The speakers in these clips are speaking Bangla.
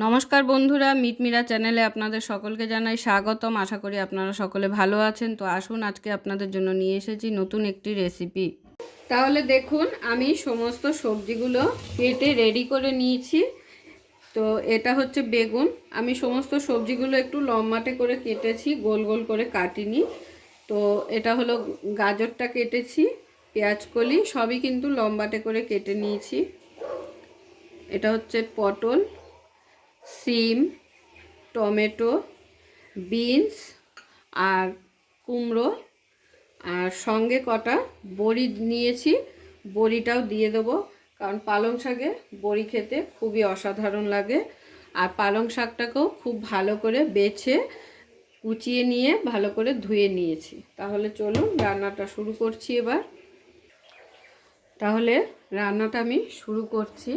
নমস্কার বন্ধুরা, মিটমিরা চ্যানেলে আপনাদের সকলকে জানাই স্বাগতম। আশা করি আপনারা সকলে ভালো আছেন। তো আসুন, আজকে আপনাদের জন্য নিয়ে এসেছি নতুন একটি রেসিপি। তাহলে দেখুন, আমি সমস্ত সবজিগুলো কেটে রেডি করে নিয়েছি। তো এটা হচ্ছে বেগুন। আমি সমস্ত সবজিগুলো একটু লম্বাটে করে কেটেছি, গোল গোল করে কাটিনি। তো এটা হলো গাজরটা কেটেছি, পেঁয়াজকলি সবই কিন্তু লম্বাটে করে কেটে নিয়েছি। এটা হচ্ছে পটল, সিম, টমেটো, বিনস আর কুমড়ো, আর সঙ্গে কটা বড়ি নিয়েছি। বড়িটাও দিয়ে দেবো, কারণ পালং শাকে বড়ি খেতে খুবই অসাধারণ লাগে। আর পালং শাকটাকেও খুব ভালো করে বেছে কুচিয়ে নিয়ে ভালো করে ধুয়ে নিয়েছি। তাহলে চলুন রান্নাটা শুরু করছি এবার। তাহলে রান্নাটা আমি শুরু করছি।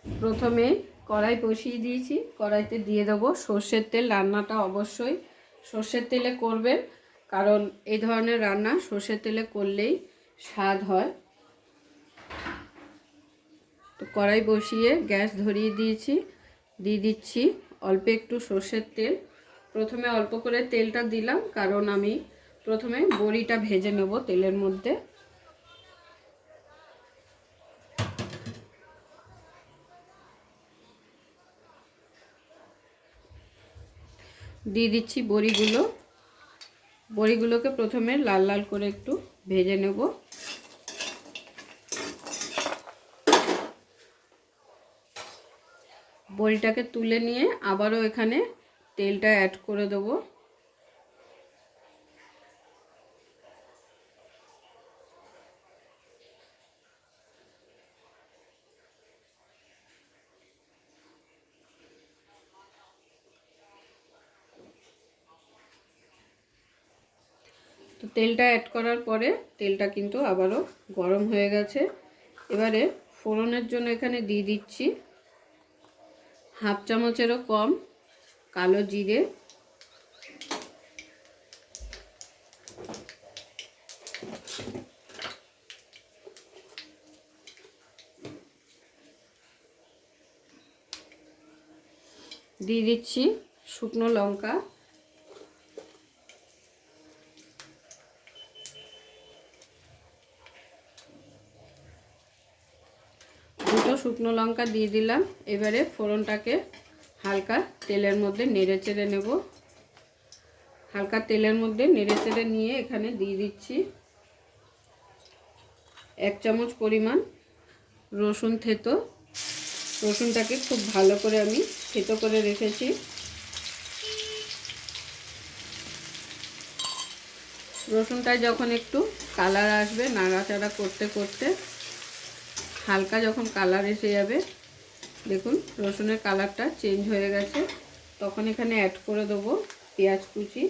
প্রথমে কড়াই বসিয়ে দিয়েছি, কড়াইতে দিয়ে দেবো সর্ষের তেল। রান্নাটা অবশ্যই সর্ষের তেলে করবেন, কারণ এই ধরনের রান্না সর্ষের তেলে করলেই স্বাদ হয়। তো কড়াই বসিয়ে গ্যাস ধরিয়ে দিয়েছি, দিয়ে দিচ্ছি অল্প একটু সর্ষের তেল। প্রথমে অল্প করে তেলটা দিলাম, কারণ আমি প্রথমে বড়িটা ভেজে নেব তেলের মধ্যে। দিয়ে দিচ্ছি বড়িগুলোকে প্রথমে লাল লাল করে একটু ভেজে নেব। বড়িটাকে তুলে নিয়ে আবারও এখানে তেলটা অ্যাড করে দেবো। তো তেলটা অ্যাড করার পরে তেলটা কিন্তু আবারও গরম হয়ে গেছে। এবারে ফোড়নের জন্য এখানে দিয়ে দিচ্ছি হাফ চামচেরও কম কালো জিরে, দিয়ে দিচ্ছি শুকনো লঙ্কা, দুটো শুকনো লঙ্কা দিয়ে দিলাম। এবারে ফোড়নটাকে হালকা তেলের মধ্যে নেড়ে চেড়ে নেব। হালকা তেলের মধ্যে নেড়ে চেড়ে নিয়ে এখানে দিয়ে দিচ্ছি 1 চামচ পরিমাণ রসুন থেতো। রসুনটাকে খুব ভালো করে আমি থেতো করে রেখেছি। রসুনটায় যখন একটু কালার আসবে, নাড়াচাড়া করতে করতে হালকা যখন কালার এসে যাবে, দেখুন রসুনের কালারটা চেঞ্জ হয়ে গেছে, তখন এখানে অ্যাড করে দেবো পেঁয়াজ কুচি।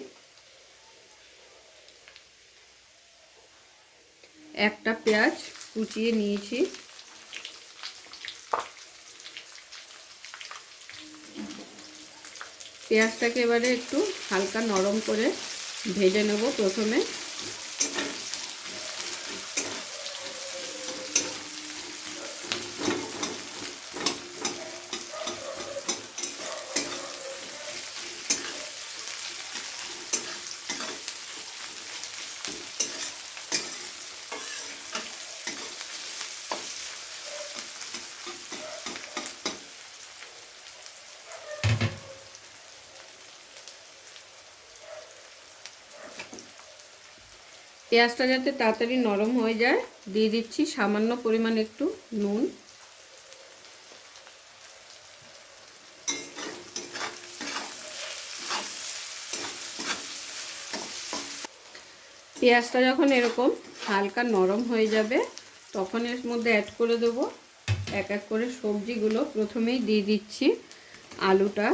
একটা পেঁয়াজ কুচিয়ে নিয়েছি। পেঁয়াজটাকে এবারে একটু হালকা নরম করে ভেজে নেব প্রথমে। পেঁয়াজটা যাতে তাড়াতাড়ি নরম হয়ে যায়, দিয়ে দিচ্ছি সামান্য পরিমাণ একটু নুন। পেঁয়াজটা যখন এরকম হালকা নরম হয়ে যাবে, তখন এর মধ্যে অ্যাড করে দেবো এক এক করে সবজিগুলো। প্রথমেই দিয়ে দিচ্ছি আলুটা।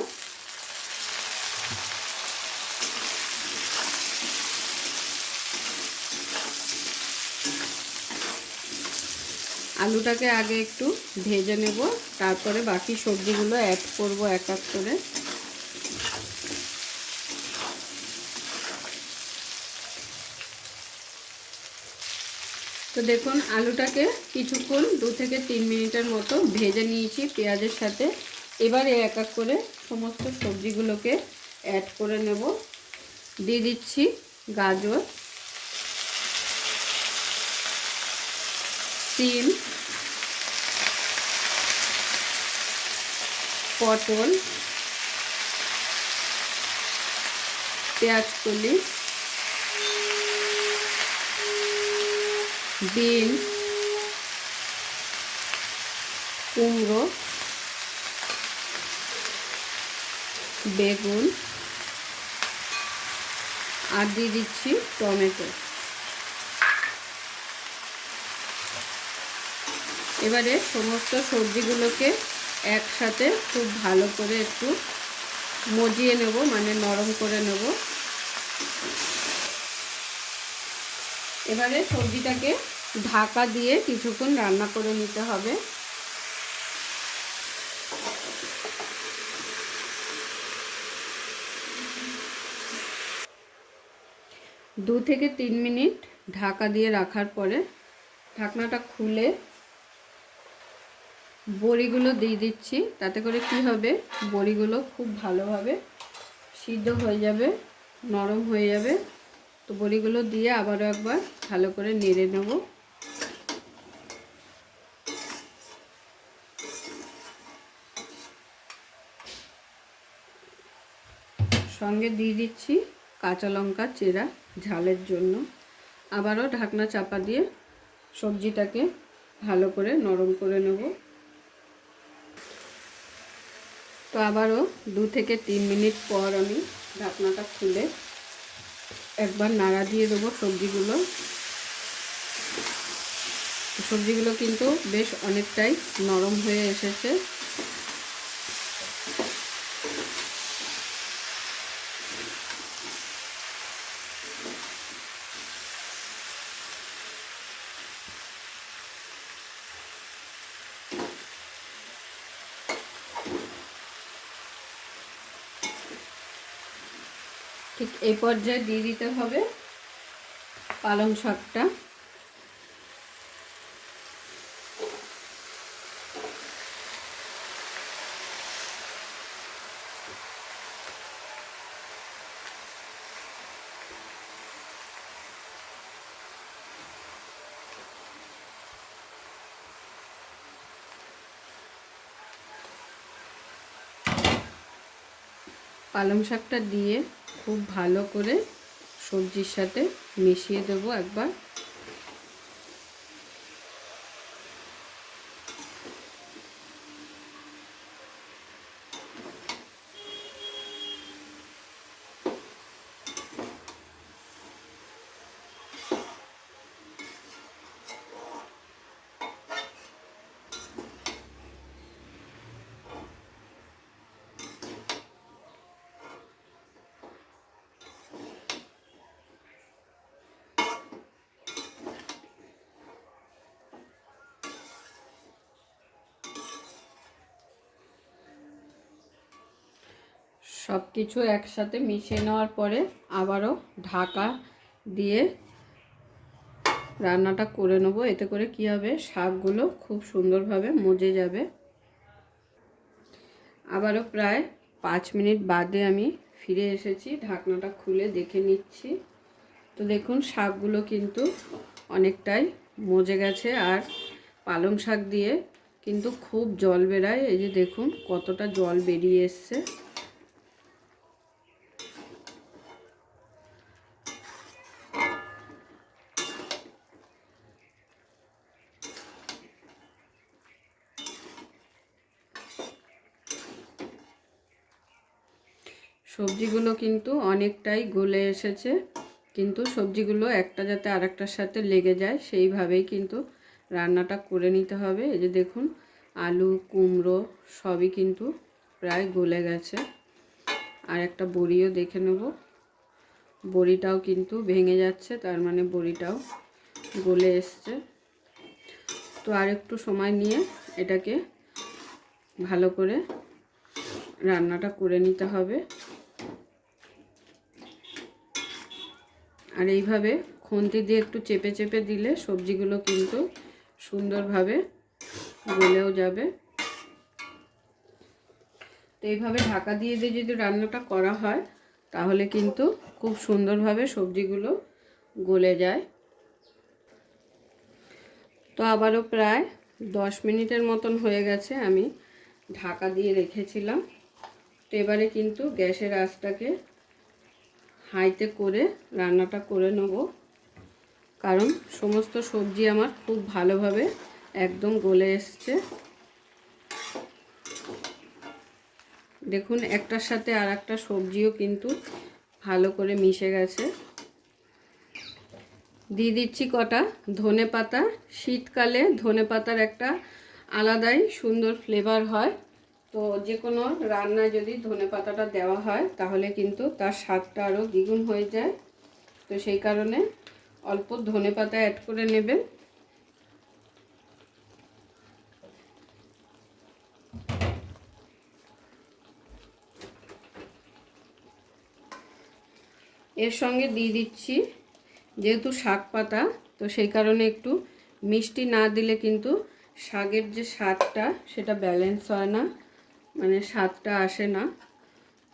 আলুটাকে আগে একটু ভেজে নেব, তারপরে বাকি সবজিগুলো অ্যাড করব এক এক করে। তো দেখুন আলুটাকে কিছুক্ষণ 2 থেকে 3 মিনিটের মতো ভেজে নিয়েছি পেঁয়াজের সাথে। এবারে এক এক করে সমস্ত সবজিগুলোকে অ্যাড করে নেব। দিয়ে দিচ্ছি গাজর, সিম, পটল, পেঁয়াজকলি, বিনস, কুমড়ো, বেগুন আর দিয়ে দিচ্ছি টমেটো। এবারে সমস্ত সবজিগুলোকে একসাথে খুব ভালো করে একটু মজিয়ে নেব, মানে নরম করে নেব। এবারে সবজিটাকে ঢাকা দিয়ে কিছুক্ষণ রান্না করে নিতে হবে। 2 থেকে 3 মিনিট ঢাকা দিয়ে রাখার পরে ঢাকনাটা খুলে বড়িগুলো দিয়ে দিচ্ছি। তাতে করে কি হবে, বড়িগুলো খুব ভালোভাবে সিদ্ধ হয়ে যাবে, নরম হয়ে যাবে। তো বড়িগুলো দিয়ে আবারও একবার ভালো করে নেড়ে নেব। সঙ্গে দিয়ে দিচ্ছি কাঁচা লঙ্কা চেরা ঝালের জন্য। আবারও ঢাকনা চাপা দিয়ে সবজিটাকে ভালো করে নরম করে নেব। তো আবারও 2 থেকে 3 মিনিট পর আমি ঢাকনাটা খুলে একবার নাড়া দিয়ে দেবো সবজিগুলো। সবজিগুলো কিন্তু বেশ অনেকটাই নরম হয়ে এসেছে। ঠিক এই পর্যায়ে দিয়ে দিতে হবে পালং শাকটা। পালং শাকটা দিয়ে খুব ভালো করে সবজির সাথে মিশিয়ে দেবো একবার। সব কিছু একসাথে মিশিয়ে নেওয়ার পরে আবারও ঢাকা দিয়ে রান্নাটা করে নেব। এতে করে কি হবে, শাকগুলো খুব সুন্দরভাবে মজে যাবে। আবারও প্রায় 5 মিনিট বাদে আমি ফিরে এসেছি, ঢাকনাটা খুলে দেখে নিচ্ছি। তো দেখুন শাকগুলো কিন্তু অনেকটাই মজে গেছে। আর পালং শাক দিয়ে কিন্তু খুব জল বেরায়, এই যে দেখুন কতটা জল বেরিয়ে এসছে। সবজিগুলো কিন্তু অনেকটাই গলে এসেছে, কিন্তু সবজিগুলো একটা যাতে আরেকটার সাথে লেগে যায় সেইভাবেই কিন্তু রান্নাটা করে নিতে হবে। এই যে দেখুন আলু, কুমড়ো সবই কিন্তু প্রায় গলে গেছে। আর একটা বড়িও দেখে নেব, বড়িটাও কিন্তু ভেঙে যাচ্ছে, তার মানে বড়িটাও গলে এসছে। তো আর একটু সময় নিয়ে এটাকে ভালো করে রান্নাটা করে নিতে হবে। আর এইভাবে খুন্তি দিয়ে একটু চেপে চেপে দিলে সবজিগুলো কিন্তু সুন্দরভাবে গলেও যাবে। তো এইভাবে ঢাকা দিয়ে দিয়ে যদি রান্নাটা করা হয় তাহলে কিন্তু খুব সুন্দরভাবে সবজিগুলো গলে যায়। তো আবারও প্রায় 10 মিনিটের মতন হয়ে গেছে আমি ঢাকা দিয়ে রেখেছিলাম। তো এবারে কিন্তু গ্যাসের আঁচটাকে হাইতে করে রান্নাটা করে নেব, কারণ সমস্ত সবজি আমার খুব ভালোভাবে একদম গলে এসছে। দেখুন একটার সাথে আর একটা সবজিও কিন্তু ভালো করে মিশে গেছে। দিয়ে দিচ্ছি কটা ধনেপাতা। শীতকালে ধনেপাতার একটা আলাদাই সুন্দর ফ্লেভার হয়। তো যে কোনো রান্নায় যদি ধনেপাতাটা দেওয়া হয় তাহলে কিন্তু তার স্বাদটা আরও দ্বিগুণ হয়ে যায়। তো সেই কারণে অল্প ধনেপাতা অ্যাড করে নেবেন। এর সঙ্গে দিয়ে দিচ্ছি, যেহেতু শাক পাতা তো সেই কারণে একটু মিষ্টি না দিলে কিন্তু শাকের যে স্বাদটা সেটা ব্যালেন্স হয় না, মানে স্বাদটা আসে না।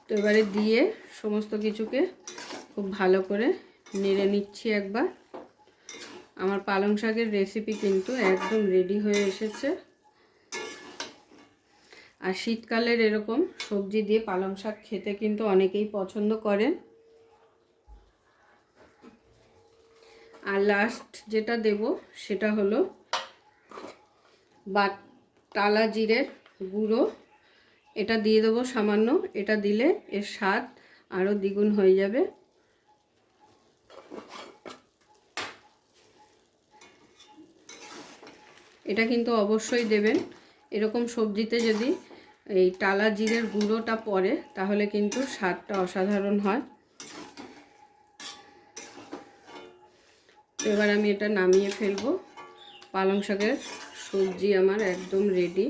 তো এবারে দিয়ে সমস্ত কিছুকে খুব ভালো করে নেড়ে নিচ্ছি একবার। আমার পালং শাকের রেসিপি কিন্তু একদম রেডি হয়ে এসেছে। আর শীতকালের এরকম সবজি দিয়ে পালং শাক খেতে কিন্তু অনেকেই পছন্দ করেন। আর লাস্ট যেটা দেব সেটা হলো টালা জিরের গুঁড়ো। এটা দিয়ে দেবো সামান্য, এটা দিলে এর স্বাদ আরও দ্বিগুণ হয়ে যাবে। এটা কিন্তু অবশ্যই দেবেন। এরকম সবজিতে যদি এই টালা জিরের গুঁড়োটা পড়ে তাহলে কিন্তু স্বাদটা অসাধারণ হয়। এবার আমি এটা নামিয়ে ফেলবো। পালং শাকের সবজি আমার একদম রেডি।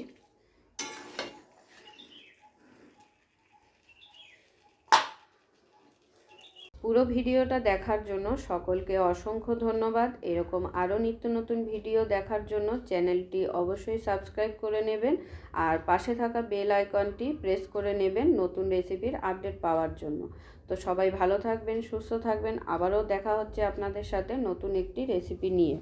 পুরো ভিডিওটা দেখার জন্য সকলকে অসংখ্য ধন্যবাদ। এরকম আরও নিত্য নতুন ভিডিও দেখার জন্য চ্যানেলটি অবশ্যই সাবস্ক্রাইব করে নেবেন আর পাশে থাকা বেল আইকনটি প্রেস করে নেবেন নতুন রেসিপির আপডেট পাওয়ার জন্য। তো সবাই ভালো থাকবেন, সুস্থ থাকবেন। আবারও দেখা হচ্ছে আপনাদের সাথে নতুন একটি রেসিপি নিয়ে।